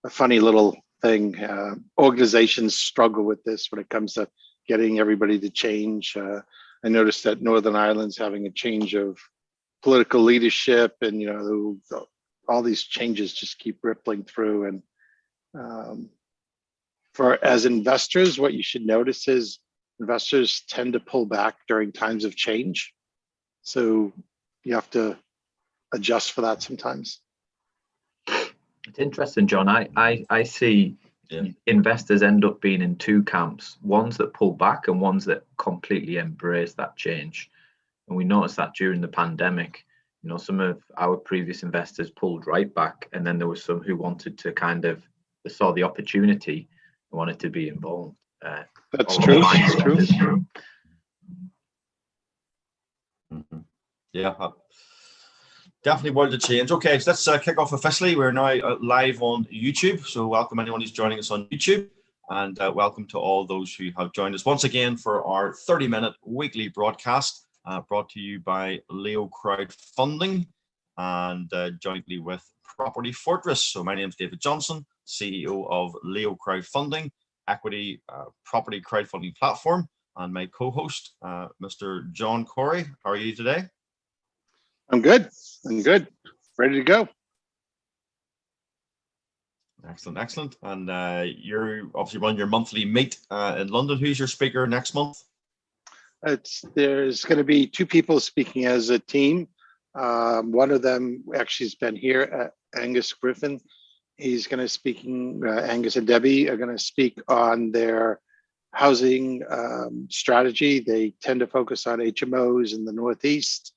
a funny little thing. Organizations struggle with this when it comes to getting everybody to change. I noticed that Northern Ireland's having a change of political leadership, and all these changes just keep rippling through. And as investors, what you should notice is investors tend to pull back during times of change. So you have to adjust for that sometimes. It's interesting, John. I see investors end up being in two camps, ones that pull back and ones that completely embrace that change. And we noticed that during the pandemic, some of our previous investors pulled right back, and then there were some who wanted to they saw the opportunity and wanted to be involved. That's true. That's true. Mm-hmm. Yeah. Definitely world of change. Okay, so let's kick off officially. We're now live on YouTube. So welcome anyone who's joining us on YouTube, and welcome to all those who have joined us once again for our 30-minute weekly broadcast brought to you by LEOcrowdfunding and jointly with Property Fortress. So my name is David Johnson, CEO of LEOcrowdfunding, equity property crowdfunding platform, and my co-host, Mr. John Corey. How are you today? I'm good. Ready to go. Excellent. And you're obviously running your monthly meet in London. Who's your speaker next month? There's going to be two people speaking as a team. One of them actually has been here, Angus Griffin. He's going to Angus and Debbie are going to speak on their housing strategy. They tend to focus on HMOs in the Northeast.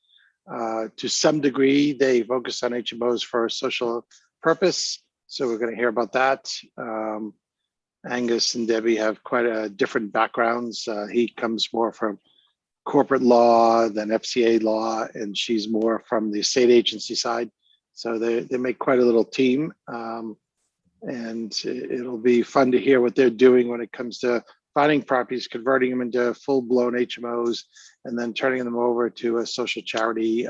To some degree, they focus on HMOs for a social purpose. So we're going to hear about that. Angus and Debbie have quite a different backgrounds. He comes more from corporate law than FCA law, and she's more from the estate agency side. So they make quite a little team. And it'll be fun to hear what they're doing when it comes to finding properties, converting them into full-blown HMOs, and then turning them over to a social charity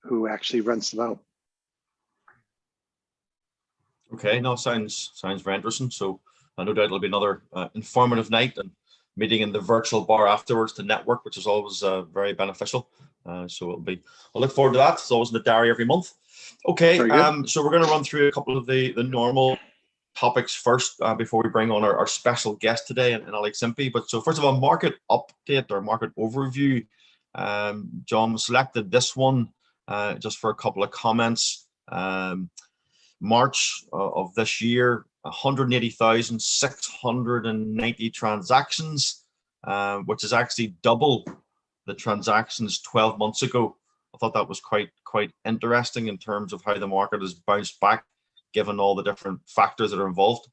who actually rents them out. Okay, no, sounds very interesting. So no doubt it'll be another informative night and meeting in the virtual bar afterwards to network, which is always very beneficial. So I'll look forward to that. It's always in the diary every month. Okay, so we're going to run through a couple of the normal topics first before we bring on our special guest today, and Alex Impey. But so first of all, market update or market overview. John selected this one just for a couple of comments. March of this year, 180,690 transactions, which is actually double the transactions 12 months ago. I thought that was quite interesting in terms of how the market has bounced back, given all the different factors that are involved.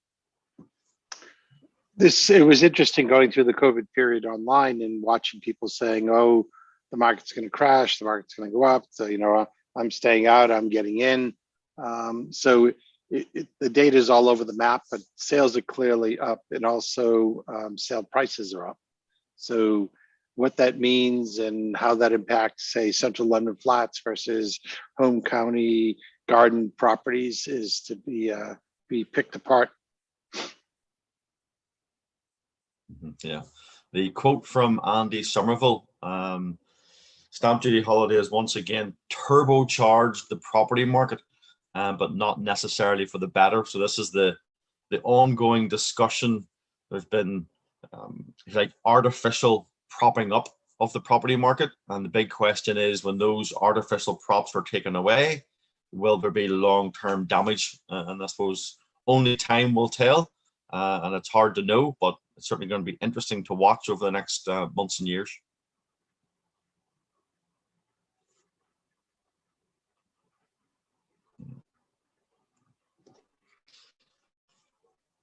It was interesting going through the COVID period online and watching people saying, "Oh, the market's going to crash, the market's going to go up. So I'm staying out, I'm getting in." So the data is all over the map, but sales are clearly up, and also sale prices are up. So what that means and how that impacts, say, Central London flats versus home county garden properties is to be picked apart. Yeah, the quote from Andy Somerville: "Stamp duty holiday has once again turbocharged the property market, but not necessarily for the better." So this is the ongoing discussion. There's been like artificial propping up of the property market, and the big question is, when those artificial props are taken away, will there be long-term damage? And I suppose only time will tell, and it's hard to know, but it's certainly going to be interesting to watch over the next months and years.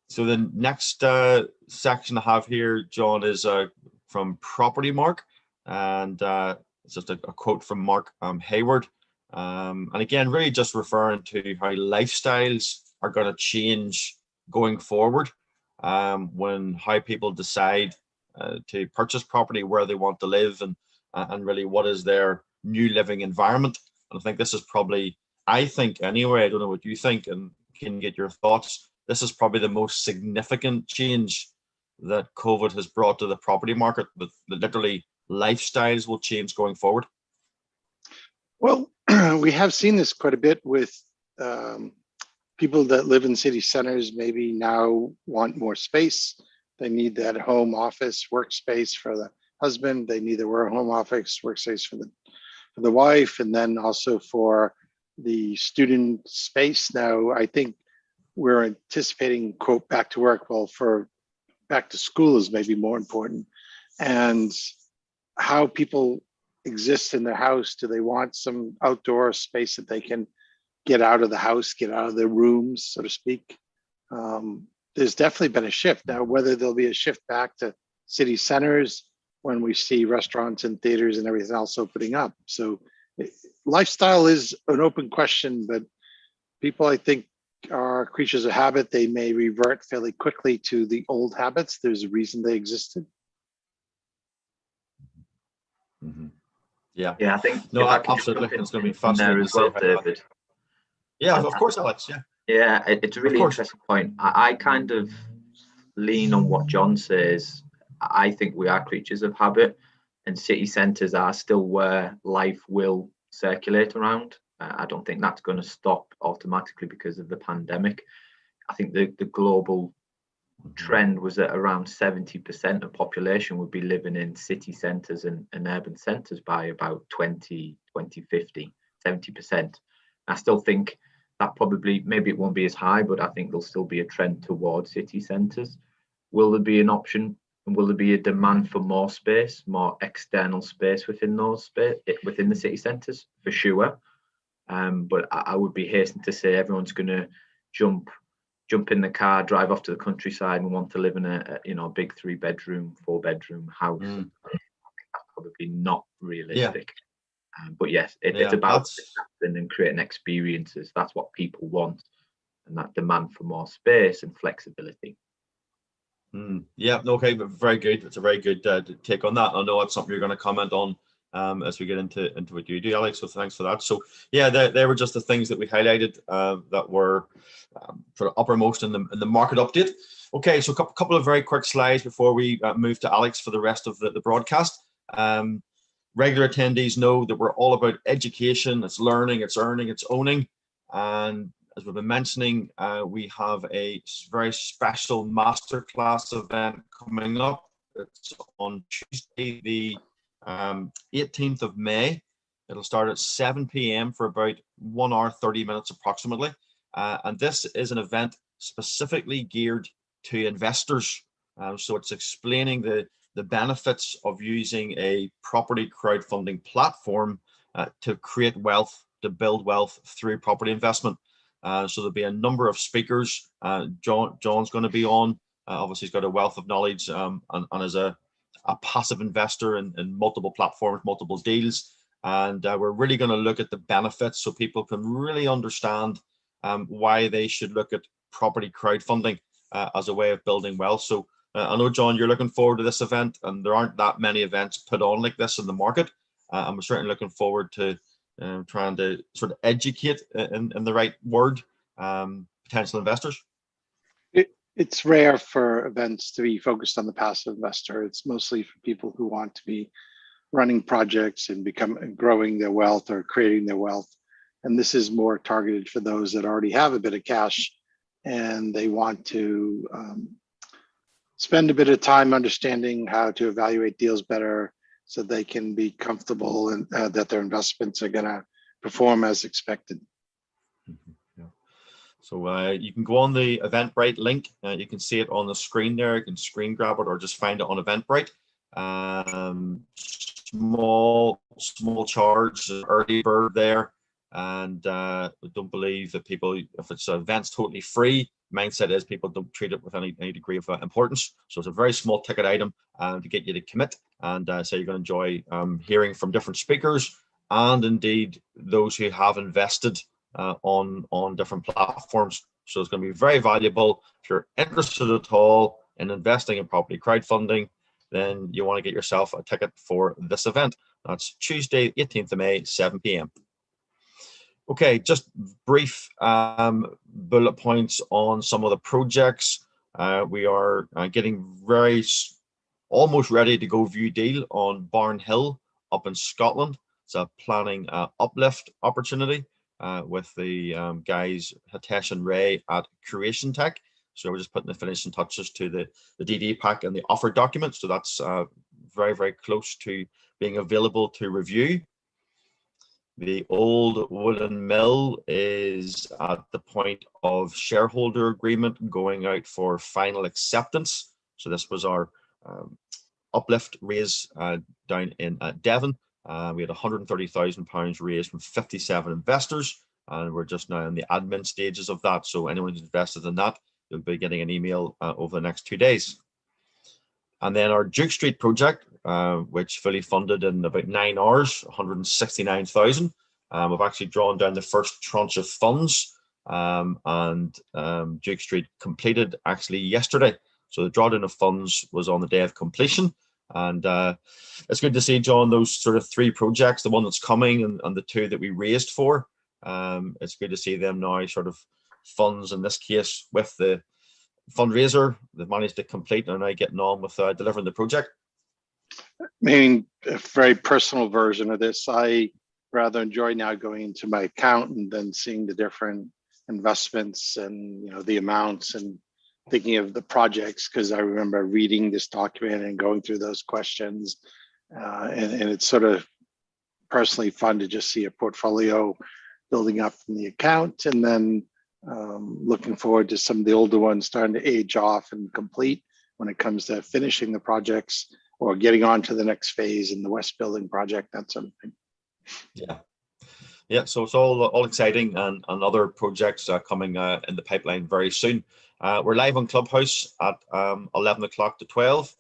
So the next section I have here, John, is from Property Mark, and it's just a quote from Mark Hayward. And again, really just referring to how lifestyles are going to change going forward, when how people decide to purchase property, where they want to live, and really what is their new living environment. And I think this is probably, I think anyway, I don't know what you think, and can get your thoughts, this is probably the most significant change that COVID has brought to the property market, that literally lifestyles will change going forward? Well, we have seen this quite a bit with people that live in city centers, maybe now want more space. They need that home office workspace for the husband. They need the home office workspace for the wife, and then also for the student space. Now, I think we're anticipating, quote, back to work. Well, for back to school is maybe more important. And how people exist in their house. Do they want some outdoor space that they can get out of the house, get out of their rooms, so to speak? There's definitely been a shift. Now, whether there'll be a shift back to city centers when we see restaurants and theaters and everything else opening up. So lifestyle is an open question, but people, I think, are creatures of habit. They may revert fairly quickly to the old habits. There's a reason they existed. Mm-hmm. Yeah. Yeah, I think no, absolutely. It's going to be fascinating as well, David. Yeah, of course, Alex. Yeah. Yeah, it's a really interesting point. I kind of lean on what John says. I think we are creatures of habit, and city centres are still where life will circulate around. I don't think that's going to stop automatically because of the pandemic. I think the global trend was that around 70% of population would be living in city centres and urban centres by about 2050, 70%. I still think that probably, maybe it won't be as high, but I think there'll still be a trend towards city centres. Will there be an option, and will there be a demand for more space, more external space within within the city centres? For sure. But I would be hastened to say everyone's going to jump in the car, drive off to the countryside, and want to live in a big 3-bedroom, 4-bedroom house. I think that's probably not realistic. Yeah. But yes, it's about adapting and creating experiences. That's what people want, and that demand for more space and flexibility. Yeah, okay, but very good. It's a very good take on that. I know it's something you're going to comment on as we get into what you do, Alex. So thanks for that. So yeah, they were just the things that we highlighted that were sort of uppermost in the market update. Okay, so a couple of very quick slides before we move to Alex for the rest of the broadcast. Regular attendees know that we're all about education. It's learning, it's earning, it's owning. And as we've been mentioning, we have a very special masterclass event coming up. It's on Tuesday, the 18th of May. It'll start at 7 p.m. for about 1 hour, 30 minutes approximately. And this is an event specifically geared to investors. So it's explaining the benefits of using a property crowdfunding platform to create wealth, to build wealth through property investment. So there'll be a number of speakers. John's going to be on. Obviously, he's got a wealth of knowledge and is a passive investor in multiple platforms, multiple deals. And we're really going to look at the benefits so people can really understand why they should look at property crowdfunding as a way of building wealth. So I know, John, you're looking forward to this event, and there aren't that many events put on like this in the market. I'm certainly looking forward to trying to sort of educate in the right word potential investors. It's rare for events to be focused on the passive investor. It's mostly for people who want to be running projects and growing their wealth or creating their wealth. And this is more targeted for those that already have a bit of cash and they want to spend a bit of time understanding how to evaluate deals better so they can be comfortable and that their investments are going to perform as expected. Yeah. So you can go on the Eventbrite link. You can see it on the screen there. You can screen grab it or just find it on Eventbrite. Small charge, early bird there. And don't believe that people, if it's events totally free, mindset is people don't treat it with any degree of importance. So it's a very small ticket item to get you to commit. And so you're going to enjoy hearing from different speakers and indeed those who have invested on different platforms. So it's going to be very valuable. If you're interested at all in investing in property crowdfunding, then you want to get yourself a ticket for this event. That's Tuesday, 18th of May, 7 p.m. Okay, just brief bullet points on some of the projects. We are getting almost ready to go view deal on Barn Hill up in Scotland. It's a planning uplift opportunity with the guys Hitesh and Ray at Creation Tech. So we're just putting the finishing touches to the DD pack and the offer document. So that's very, very close to being available to review. The old woolen mill is at the point of shareholder agreement going out for final acceptance. So this was our uplift raise down in Devon. We had £130,000 raised from 57 investors, and we're just now in the admin stages of that. So anyone who's invested in that, you'll be getting an email over the next 2 days. And then our Duke Street project, which fully funded in about 9 hours, 169,000. We've actually drawn down the first tranche of funds, and Duke Street completed actually yesterday. So the drawdown of funds was on the day of completion. And it's good to see, John, those sort of 3 projects, the one that's coming and the 2 that we raised for. It's good to see them now sort of funds, in this case, with the fundraiser, they've managed to complete and are now getting on with delivering the project. I mean, a very personal version of this. I rather enjoy now going into my account and then seeing the different investments and the amounts and thinking of the projects, because I remember reading this document and going through those questions, and it's sort of personally fun to just see a portfolio building up in the account, and then looking forward to some of the older ones starting to age off and complete when it comes to finishing the projects or getting on to the next phase in the West Building project, that sort of thing. Yeah, so it's all exciting, and other projects are coming in the pipeline very soon. We're live on Clubhouse at 11 o'clock to 12.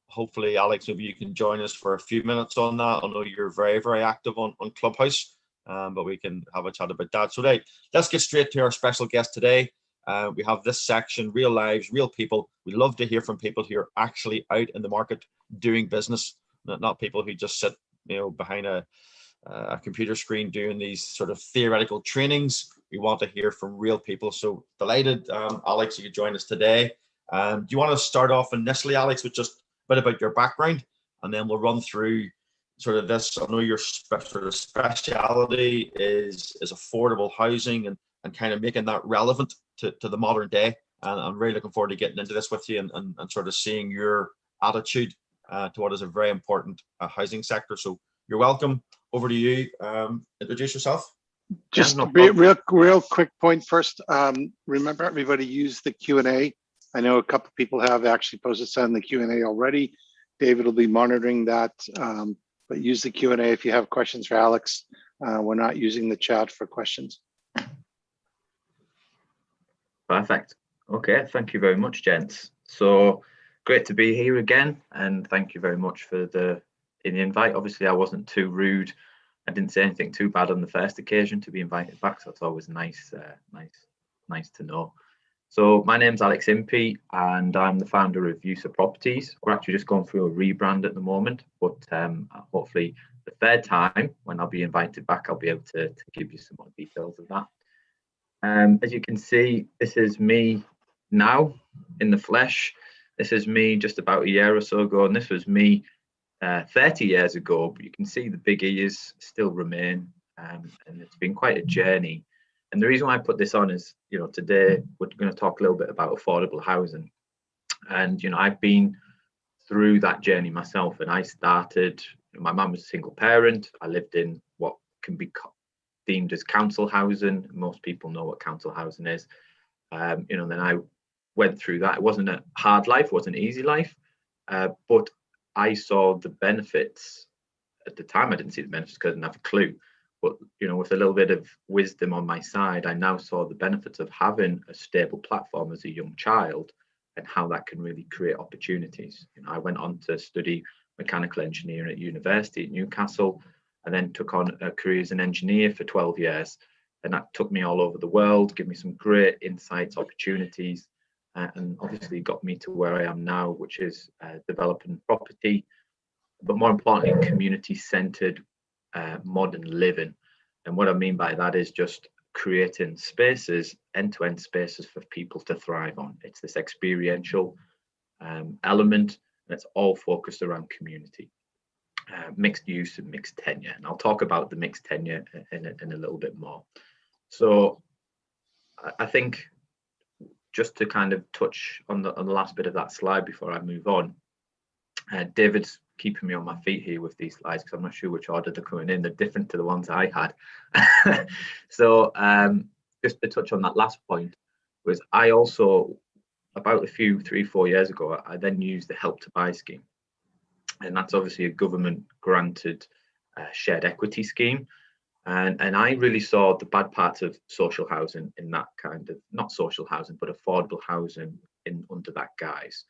Hopefully, Alex, maybe you can join us for a few minutes on that. I know you're very, very active on Clubhouse, but we can have a chat about that. So let's get straight to our special guest today. We have this section, real lives, real people. We love to hear from people who are actually out in the market doing business, not people who just sit behind a computer screen doing these sort of theoretical trainings. We want to hear from real people. So delighted, Alex, you could join us today. Do you want to start off initially, Alex, with just a bit about your background, and then we'll run through sort of this. I know your sort of speciality is affordable housing and kind of making that relevant to the modern day. And I'm really looking forward to getting into this with you and sort of seeing your attitude to what is a very important housing sector. So you're welcome. Over to you. Introduce yourself. Just real quick point first. Remember, everybody use the Q&A. I know a couple of people have actually posted some in the Q&A already. David will be monitoring that, but use the Q&A if you have questions for Alex. We're not using the chat for questions. Perfect. Okay, thank you very much, gents. So great to be here again, and thank you very much for the invite. Obviously, I wasn't too rude. I didn't say anything too bad on the first occasion to be invited back, so it's always nice to know. So my name's Alex Impey, and I'm the founder of User Properties. We're actually just going through a rebrand at the moment, but hopefully the third time when I'll be invited back, I'll be able to give you some more details of that. As you can see, this is me now in the flesh. This is me just about a year or so ago, and this was me 30 years ago, but you can see the big ears still remain, and it's been quite a journey. And the reason why I put this on is, today we're going to talk a little bit about affordable housing. And, I've been through that journey myself, and I started, my mum was a single parent. I lived in what can be deemed as council housing. Most people know what council housing is. Then I went through that. It wasn't a hard life, it wasn't an easy life, but I saw the benefits. At the time, I didn't see the benefits because I didn't have a clue. But, with a little bit of wisdom on my side, I now saw the benefits of having a stable platform as a young child and how that can really create opportunities. I went on to study mechanical engineering at university at Newcastle, and then took on a career as an engineer for 12 years. And that took me all over the world, gave me some great insights, opportunities, and obviously got me to where I am now, which is developing property, but more importantly, community-centered modern living. And what I mean by that is just creating spaces, end-to-end spaces for people to thrive on. It's this experiential element, and it's all focused around community, mixed use and mixed tenure. And I'll talk about the mixed tenure in a little bit more. So I think just to kind of touch on the last bit of that slide before I move on, David's keeping me on my feet here with these slides because I'm not sure which order they're coming in. They're different to the ones I had. So just to touch on that last point, was I also, about 3-4 years ago, I then used the Help to Buy scheme. And that's obviously a government granted shared equity scheme. And I really saw the bad parts of social housing in that kind of, not social housing, but affordable housing under that guise.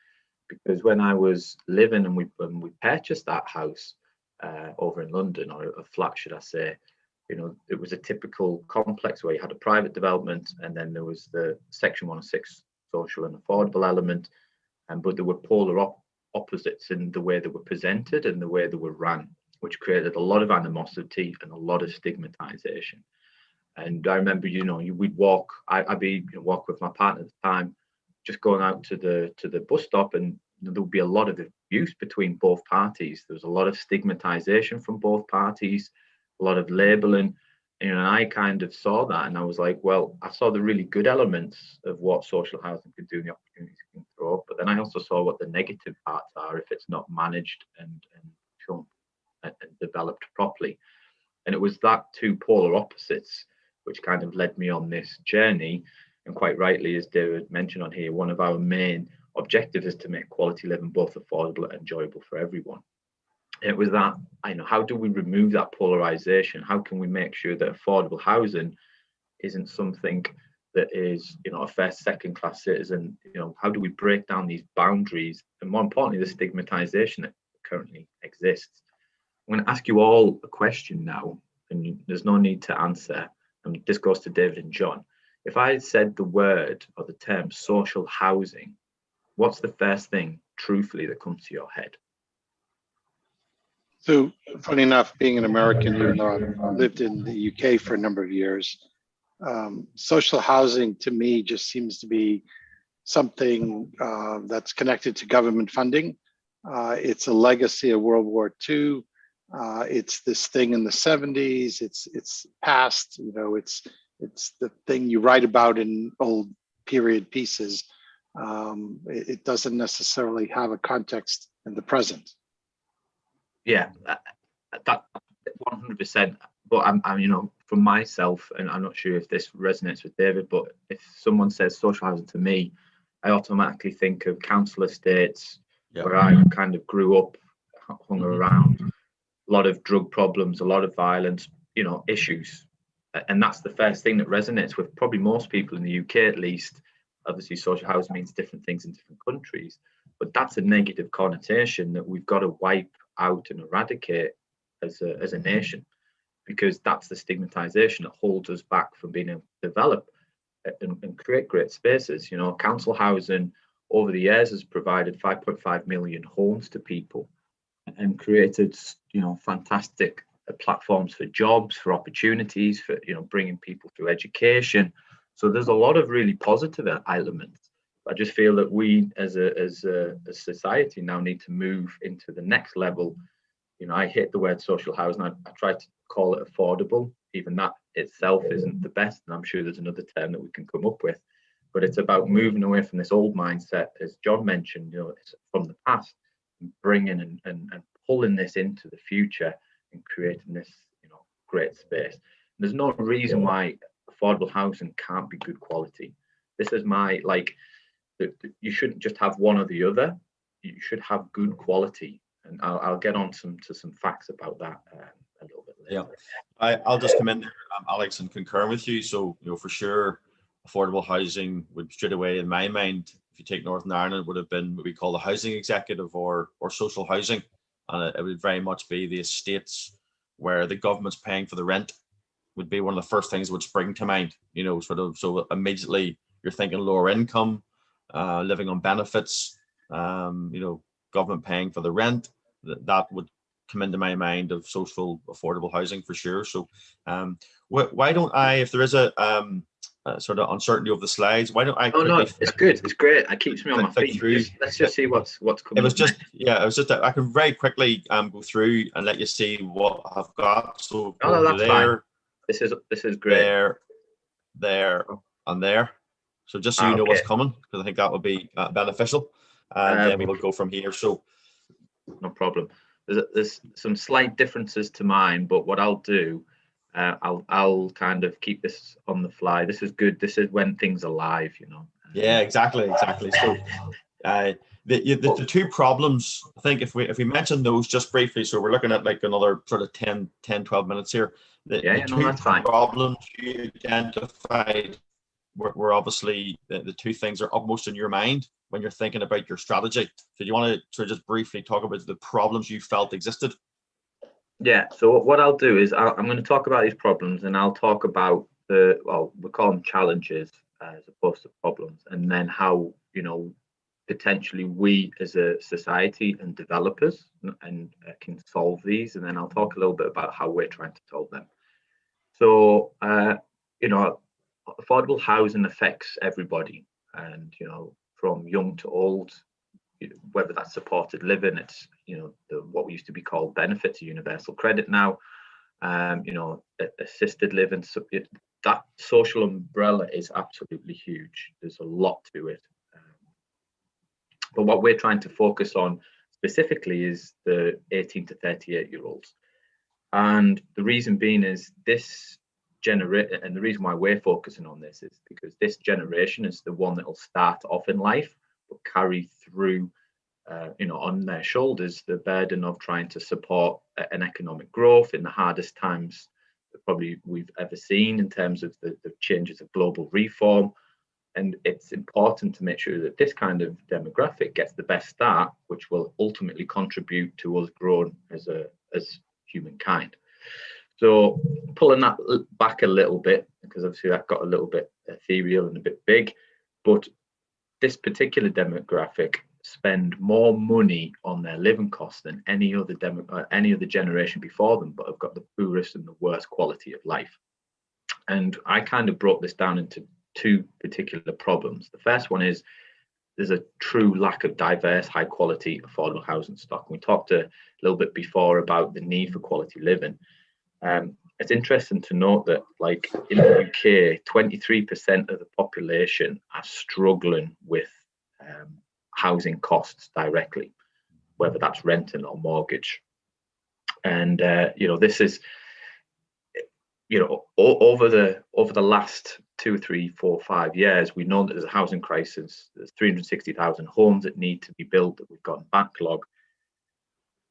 Because when I was living and when we purchased that house over in London, or a flat, should I say, you know, it was a typical complex where you had a private development, and then there was the Section 106 social and affordable element, but there were polar opposites in the way they were presented and the way they were ran, which created a lot of animosity and a lot of stigmatization. And I remember, you know, we'd walk, I'd be walk with my partner at the time, just going out to the bus stop, and there would be a lot of abuse between both parties. There was a lot of stigmatization from both parties, a lot of labeling, you know, and I kind of saw that, and I was like, well, I saw the really good elements of what social housing could do and the opportunities it can throw up, but then I also saw what the negative parts are if it's not managed and shown and developed properly. And it was that two polar opposites which kind of led me on this journey. And quite rightly, as David mentioned on here, one of our main objectives is to make quality living both affordable and enjoyable for everyone. And it was that, I know, how do we remove that polarization? How can we make sure that affordable housing isn't something that is, you know, a first, second class citizen? You know, how do we break down these boundaries? And more importantly, the stigmatization that currently exists. I'm going to ask you all a question now, and there's no need to answer. And this goes to David and John. If I had said the word or the term social housing, what's the first thing, truthfully, that comes to your head? So, funny enough, being an American, even though I've lived in the UK for a number of years, social housing to me just seems to be something that's connected to government funding. It's a legacy of World War II. It's this thing in the 70s. It's past. You know, it's the thing you write about in old period pieces. It doesn't necessarily have a context in the present. Yeah, that 100%. But I'm, you know, from myself, and I'm not sure if this resonates with David, but if someone says social housing to me, I automatically think of council estates, where I kind of grew up, hung around. A lot of drug problems, a lot of violence, you know, issues. And that's the first thing that resonates with probably most people in the UK, at least. Obviously, social housing means different things in different countries, but that's a negative connotation that we've got to wipe out and eradicate as a nation, because that's the stigmatization that holds us back from being able to develop and create great spaces. You know, council housing over the years has provided 5.5 million homes to people and created, you know, fantastic platforms for jobs, for opportunities, for, you know, bringing people through education. So there's a lot of really positive elements. I just feel that we as a society now need to move into the next level. You know, I hate the word social housing. I try to call it affordable. Even that itself isn't the best, and I'm sure there's another term that we can come up with. But it's about moving away from this old mindset, as John mentioned, you know, it's from the past, and bringing and pulling this into the future and creating this, you know, great space. And there's no reason why affordable housing can't be good quality. This is my, like, you shouldn't just have one or the other. You should have good quality, and I'll get on to some facts about that a little bit later. Yeah, I'll just come in, Alex, and concur with you. So, you know, for sure, affordable housing would straight away, in my mind, if you take Northern Ireland, would have been what we call the housing executive or social housing, and it would very much be the estates where the government's paying for the rent. Would be one of the first things that would spring to mind. You know, sort of, so immediately you're thinking lower income, living on benefits, you know, government paying for the rent. That would come into my mind of social affordable housing for sure. So why don't I, if there is a sort of uncertainty of the slides, why don't I Oh no, quickly it's good. It's great. It keeps me on my flick feet. through. Let's just see what's coming. It was just, yeah, it was just that I can very quickly go through and let you see what I've got. So Oh, no, go that's there, fine. This is great. there, and there. So just so you know Okay. what's coming, because I think that would be beneficial. And then we will go from here. So no problem. There's some slight differences to mine, but what I'll do, I'll kind of keep this on the fly. This is good. This is when things are live, you know. yeah, exactly. So the two problems, I think if we mention those just briefly, so we're looking at like another sort of 10 12 minutes here. The two that's fine. problems you identified were obviously the two things are upmost in your mind when you're thinking about your strategy. So do you want to sort of just briefly talk about the problems you felt existed? Yeah, so what I'll do is I'm going to talk about these problems, and I'll talk about we call them challenges as opposed to problems, and then how, you know, potentially we as a society and developers can solve these, and then I'll talk a little bit about how we're trying to solve them. So, you know, affordable housing affects everybody, and, you know, from young to old, whether that's supported living, it's, you know, what we used to be called benefits, universal credit now, you know, assisted living. So that social umbrella is absolutely huge. There's a lot to it. But what we're trying to focus on specifically is the 18 to 38-year-olds. And the reason being is this generation, and the reason why we're focusing on this is because this generation is the one that will start off in life, but carry through, you know, on their shoulders, the burden of trying to support an economic growth in the hardest times that probably we've ever seen in terms of the changes of global reform. And it's important to make sure that this kind of demographic gets the best start, which will ultimately contribute to us growing as humankind. So pulling that back a little bit, because obviously that got a little bit ethereal and a bit big, but this particular demographic spend more money on their living costs than any other generation before them, but have got the poorest and the worst quality of life. And I kind of broke this down into two particular problems. The first one is there's a true lack of diverse, high quality, affordable housing stock. We talked a little bit before about the need for quality living. It's interesting to note that, like in the UK, 23% of the population are struggling with housing costs directly, whether that's renting or mortgage. And you know, this is, you know, over the last 2, 3, 4, 5 years, we know that there's a housing crisis. There's 360,000 homes that need to be built that we've got in backlog.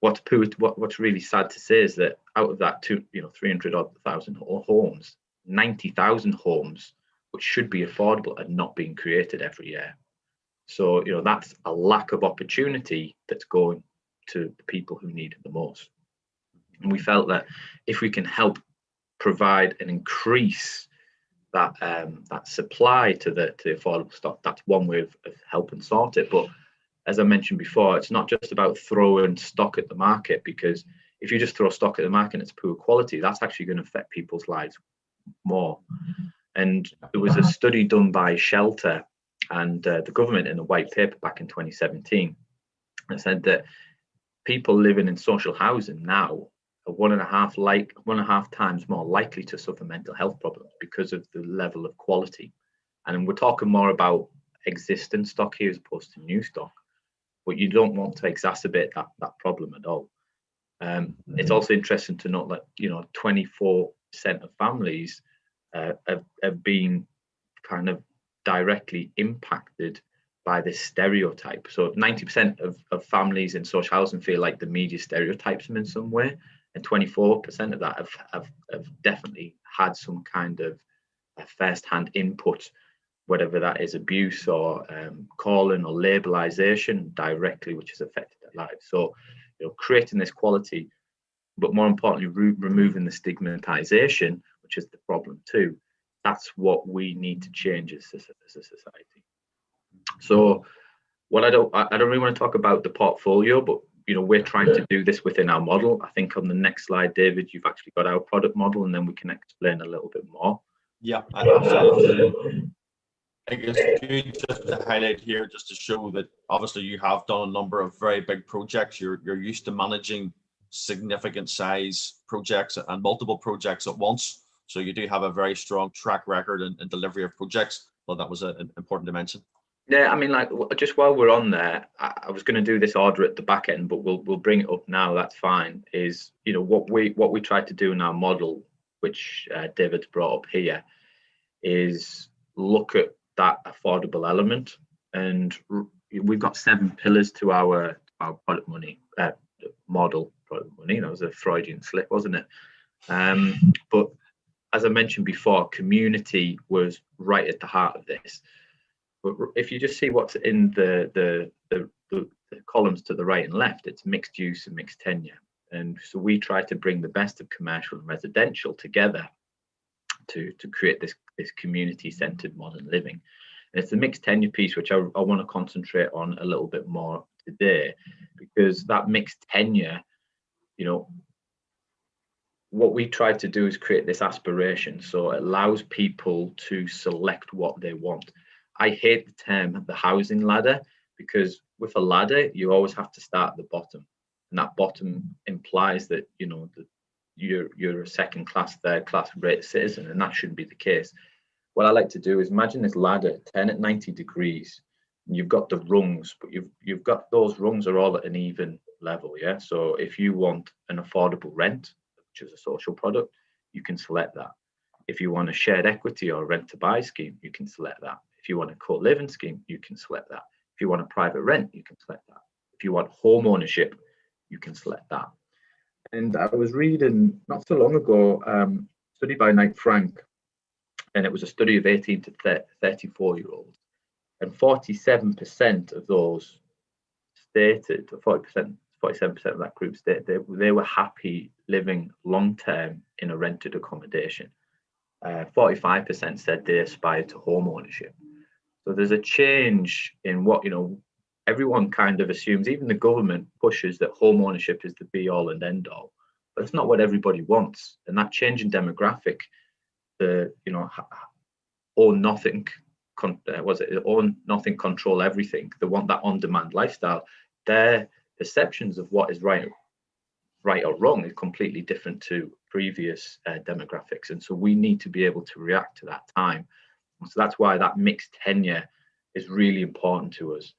What's really sad to say is that out of that 300,000 homes, 90,000 homes which should be affordable are not being created every year. So, you know, that's a lack of opportunity that's going to the people who need it the most. And we felt that if we can help provide and increase that supply to the affordable stock, that's one way of helping sort it. But as I mentioned before, it's not just about throwing stock at the market, because if you just throw stock at the market and it's poor quality, that's actually going to affect people's lives more. And there was a study done by Shelter and the government in a white paper back in 2017 that said that people living in social housing now are 1.5 times more likely to suffer mental health problems because of the level of quality. And we're talking more about existing stock here as opposed to new stock, but you don't want to exacerbate that problem at all. It's also interesting to note that, you know, 24% of families have been kind of directly impacted by this stereotype. So 90% of families in social housing feel like the media stereotypes them in some way, and 24% of that have definitely had some kind of first-hand input, whatever that is abuse or calling or labelization directly, which has affected their lives. So, you know, creating this quality, but more importantly, removing the stigmatization, which is the problem too. That's what we need to change as a society. So, what I don't really want to talk about the portfolio, but we're trying to do this within our model. I think on the next slide, David, you've actually got our product model, and then we can explain a little bit more. Yeah, absolutely. I think it's good just to highlight here, just to show that obviously you have done a number of very big projects. You're used to managing significant size projects and multiple projects at once. So you do have a very strong track record in delivery of projects. Well, that was an important dimension. Yeah, I mean, like, just while we're on there, I was going to do this order at the back end, but we'll bring it up now. That's fine. Is what we tried to do in our model, which David's brought up here, is look at that affordable element, and we've got 7 pillars to our product money model. Product money. That was a Freudian slip, wasn't it? But as I mentioned before, community was right at the heart of this. But if you just see what's in the columns to the right and left, it's mixed use and mixed tenure. And so we try to bring the best of commercial and residential together to create this community-centered modern living. And it's the mixed tenure piece which I want to concentrate on a little bit more today, because that mixed tenure, what we tried to do is create this aspiration, so it allows people to select what they want. I hate the term the housing ladder, because with a ladder you always have to start at the bottom, and that bottom implies that that you're a second class, third class rated citizen, and that shouldn't be the case. What I like to do is imagine this ladder, turn at 90 degrees, and you've got the rungs, but you've got those rungs are all at an even level. Yeah, so if you want an affordable rent, which is a social product, you can select that. If you want a shared equity or rent to buy scheme, you can select that. If you want a co-living scheme, you can select that. If you want a private rent, you can select that. If you want home ownership, you can select that. And I was reading not so long ago a study by Knight Frank, and it was a study of 18 to 34-year-olds, and 47% of those stated, 40%, 47% of that group stated they were happy living long-term in a rented accommodation. 45% said they aspired to home ownership. So there's a change in what, everyone kind of assumes, even the government pushes that home ownership is the be all and end all, but it's not what everybody wants. And that change in demographic, own nothing, own nothing, control everything. They want that on-demand lifestyle. Their perceptions of what is right or wrong is completely different to previous demographics, and so we need to be able to react to that time. So that's why that mixed tenure is really important to us.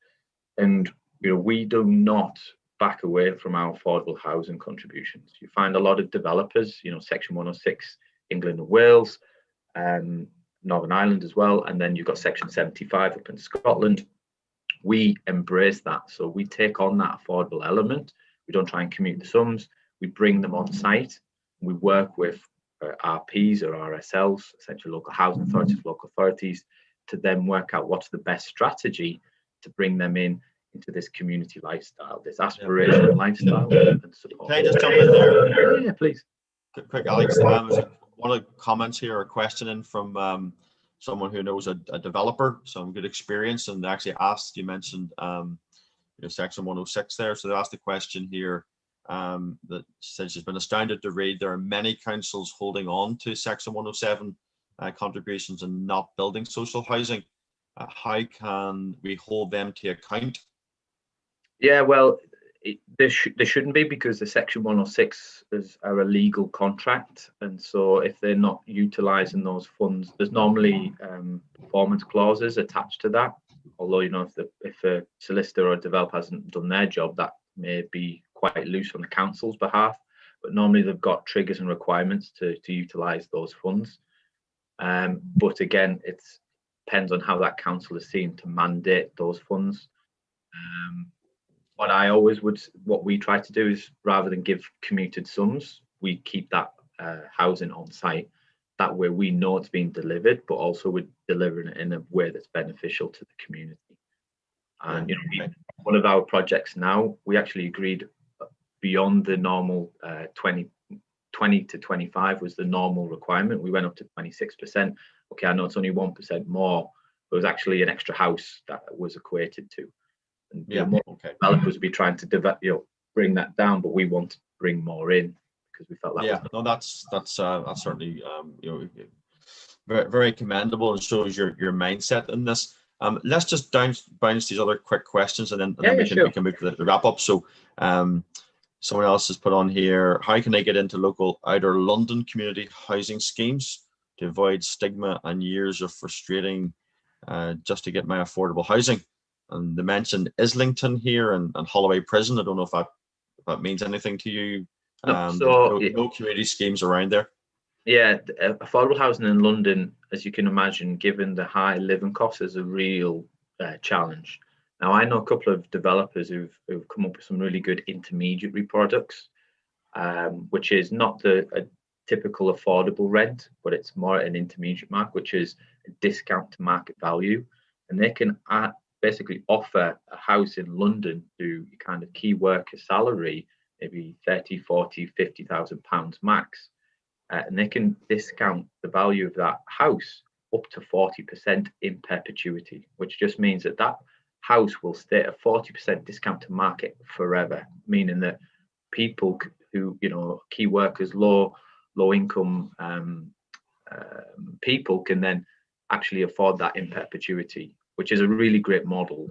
And we do not back away from our affordable housing contributions. You find a lot of developers, Section 106, England and Wales, Northern Ireland as well, and then you've got Section 75 up in Scotland. We embrace that, so we take on that affordable element. We don't try and commute the sums. We bring them on site. We work with RPs or RSLs, essentially local housing authorities, local authorities, to then work out what's the best strategy to bring them into this community lifestyle, this aspirational lifestyle and support. Can I just jump in there? Yeah, please. Quick, Alex. There's one of the comments here, a question in from someone who knows a developer, some good experience, and they actually asked, you mentioned Section 106 there, so they asked a question here that says she's been astounded to read there are many councils holding on to Section 107 contributions and not building social housing. How can we hold them to account? Yeah, well, there shouldn't be, because the Section 106 are a legal contract, and so if they're not utilising those funds, there's normally performance clauses attached to that. Although if a solicitor or a developer hasn't done their job, that may be quite loose on the council's behalf. But normally they've got triggers and requirements to utilise those funds. But again, it depends on how that council is seen to mandate those funds. What we try to do is, rather than give commuted sums, we keep that housing on site. That way we know it's being delivered, but also we're delivering it in a way that's beneficial to the community. And one of our projects now, we actually agreed beyond the normal 20 to 25 was the normal requirement. We went up to 26%. Okay, I know it's only 1% more, but it was actually an extra house that was equated to. And more developers will be trying to develop, bring that down, but we want to bring more in because we felt that Yeah, no, that's certainly very, very commendable and shows your mindset in this. Let's just bounce these other quick questions, and then we can move to the wrap up. So someone else has put on here, how can I get into local outer London community housing schemes to avoid stigma and years of frustrating just to get my affordable housing? And they mentioned Islington here and Holloway Prison. I don't know if that means anything to you. No community schemes around there. Yeah, affordable housing in London, as you can imagine, given the high living costs, is a real challenge. Now, I know a couple of developers who've come up with some really good intermediary products, which is not a typical affordable rent, but it's more an intermediate market, which is a discount to market value. And they can basically offer a house in London to kind of key worker salary, maybe 30, 40, 50,000 pounds max. And they can discount the value of that house up to 40% in perpetuity, which just means that house will stay at a 40% discount to market forever, meaning that people who, key workers, low income people can then actually afford that in perpetuity, which is a really great model.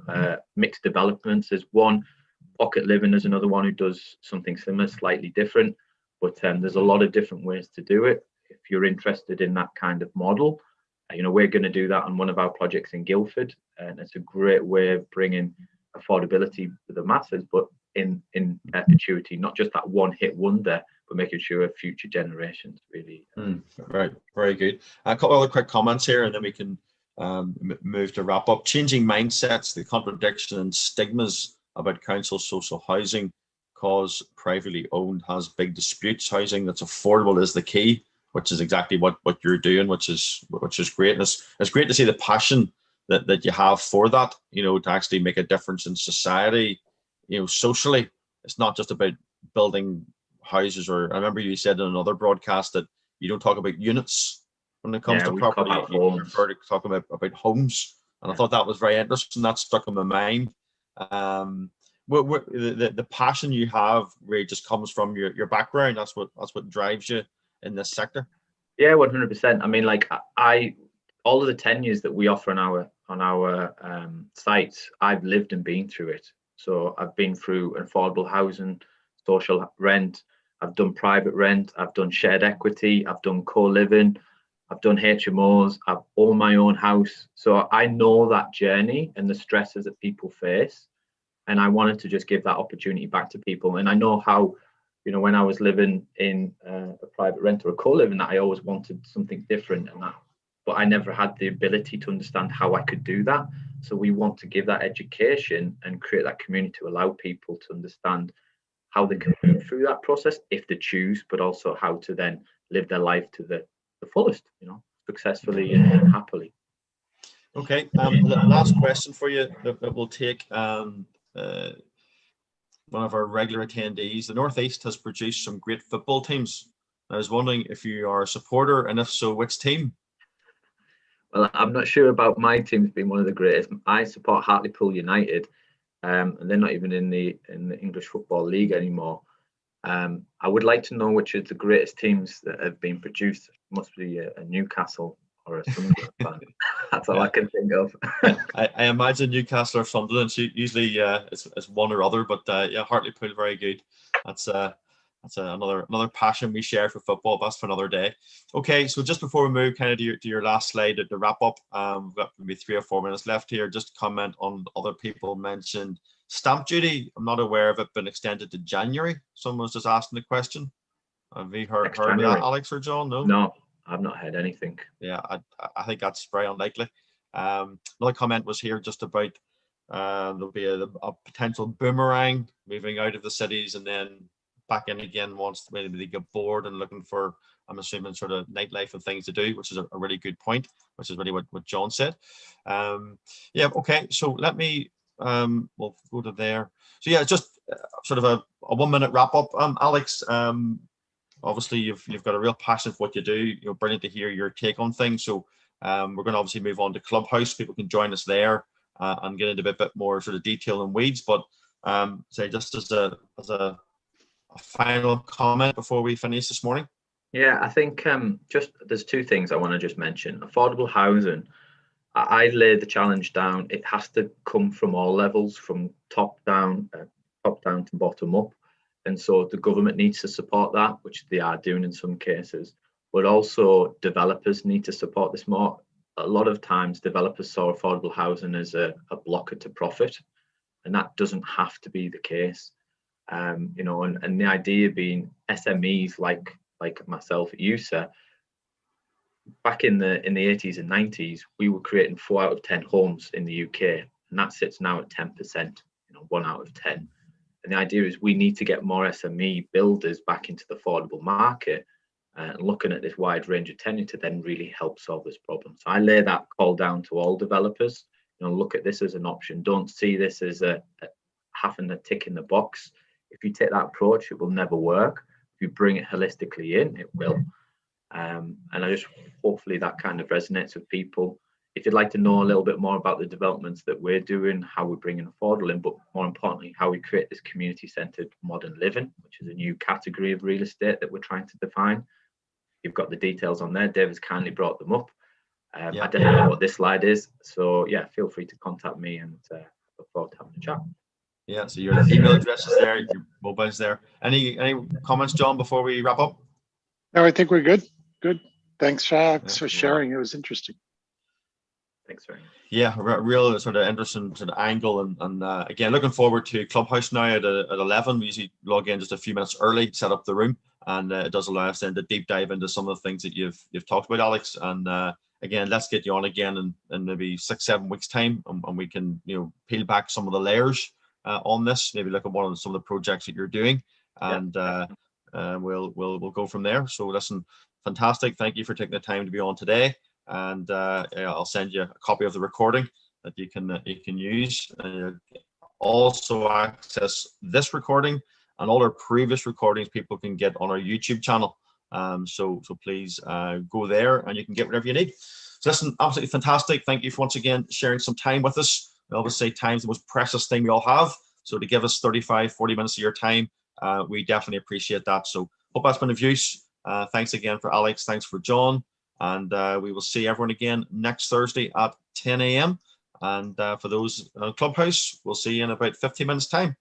Mixed developments is one, Pocket Living is another one who does something similar, slightly different. But there's a lot of different ways to do it. If you're interested in that kind of model, we're going to do that on one of our projects in Guildford, and it's a great way of bringing affordability to the masses, but in perpetuity, not just that one hit wonder, but making sure future generations really. Right, very good. A couple other quick comments here, and then we can move to wrap up. Changing mindsets, the contradiction and stigmas about council social housing. Cause privately owned has big disputes. Housing that's affordable is the key, which is exactly what you're doing, which is great. And it's great to see the passion that you have for that, to actually make a difference in society, socially. It's not just about building houses, or I remember you said in another broadcast that you don't talk about units when it comes to property. You prefer to talk about homes. And I thought that was very interesting. That stuck in my mind. The passion you have really just comes from your background. That's what drives you in this sector. Yeah, 100%. I mean, all of the tenures that we offer on our sites, I've lived and been through it. So I've been through affordable housing, social rent. I've done private rent. I've done shared equity. I've done co-living. I've done HMOs. I've owned my own house. So I know that journey and the stresses that people face. And I wanted to just give that opportunity back to people. And I know how, when I was living in a private rent or a co-living, that I always wanted something different, but I never had the ability to understand how I could do that. So we want to give that education and create that community to allow people to understand how they can move through that process if they choose, but also how to then live their life to the fullest, successfully and happily. Okay, last question for you that we'll take. One of our regular attendees, the Northeast has produced some great football teams. I was wondering if you are a supporter, and if so, which team? Well, I'm not sure about my teams being one of the greatest. I support Hartlepool United, and they're not even in the English Football League anymore. I would like to know which of the greatest teams that have been produced. It must be a Newcastle or a Sunderland fan. That's all I can think of. I imagine Newcastle or Sunderland. So usually it's one or other, but yeah, Hartlepool, very good. That's another passion we share for football. That's for another day. Okay, so just before we move kind of to your last slide to wrap up, we've got maybe 3 or 4 minutes left here. Just comment on other people mentioned stamp duty. I'm not aware of it being extended to January. Someone was just asking the question. Have you heard of that, Alex or John? No, I've not heard anything. Yeah, I think that's very unlikely. Another comment was here just about there'll be a potential boomerang moving out of the cities and then back in again once maybe they get bored and looking for, I'm assuming, sort of nightlife and things to do, which is a really good point, which is really what John said. Yeah, okay, so let me we'll go to there. So yeah, just sort of a 1-minute wrap up. Alex, obviously you've got a real passion for what you do. Brilliant to hear your take on things. So we're going to obviously move on to Clubhouse. People can join us there and get into a bit more sort of detail and weeds. But Say just as a final comment before we finish this morning. Yeah, I think just there's two things I want to just mention. Affordable housing, I lay the challenge down. It has to come from all levels, from top down to bottom up. And so the government needs to support that, which they are doing in some cases. But also developers need to support this more. A lot of times developers saw affordable housing as a blocker to profit, and that doesn't have to be the case. You know, and the idea being SMEs like myself at USA, back in the 80s and 90s, we were creating 4 out of 10 homes in the UK, and that sits now at 10%, you know, 1 out of 10. And the idea is we need to get more SME builders back into the affordable market, and looking at this wide range of tenure to then really help solve this problem. So I lay that call down to all developers. You know, look at this as an option. Don't see this as a having a tick in the box. If you take that approach, it will never work. If you bring it holistically in, it will. And I just hopefully that kind of resonates with people. If you'd like to know a little bit more about the developments that we're doing, how we're bringing affordable in, but more importantly, how we create this community-centered modern living, which is a new category of real estate that we're trying to define. You've got the details on there. David's kindly brought them up. I definitely know what this slide is. So yeah, feel free to contact me, and look forward to having a chat. Yeah, so your email address is there, your mobile's there. Any comments, John, before we wrap up? No, I think we're good. Good. Thanks, Shax, for sharing. It was interesting. Thanks very much. Yeah, real sort of interesting sort of angle, and again, looking forward to Clubhouse now at 11. We usually log in just a few minutes early, set up the room, and it does allow us then to deep dive into some of the things that you've talked about, Alex. And again, let's get you on again in maybe 6-7 weeks time, and we can, you know, peel back some of the layers on this. Maybe look at some of the projects that you're doing, and we'll go from there. So listen, fantastic. Thank you for taking the time to be on today. And I'll send you a copy of the recording that you can use. Also access this recording and all our previous recordings people can get on our YouTube channel. So please go there and you can get whatever you need. So listen, absolutely fantastic. Thank you for once again sharing some time with us. I always say time's the most precious thing we all have. So to give us 35-40 minutes of your time, we definitely appreciate that. So hope that's been of use. Thanks again for Alex. Thanks for John. And we will see everyone again next Thursday at 10 a.m. And for those Clubhouse, we'll see you in about 15 minutes time.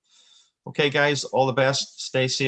Okay, guys, all the best. Stay safe.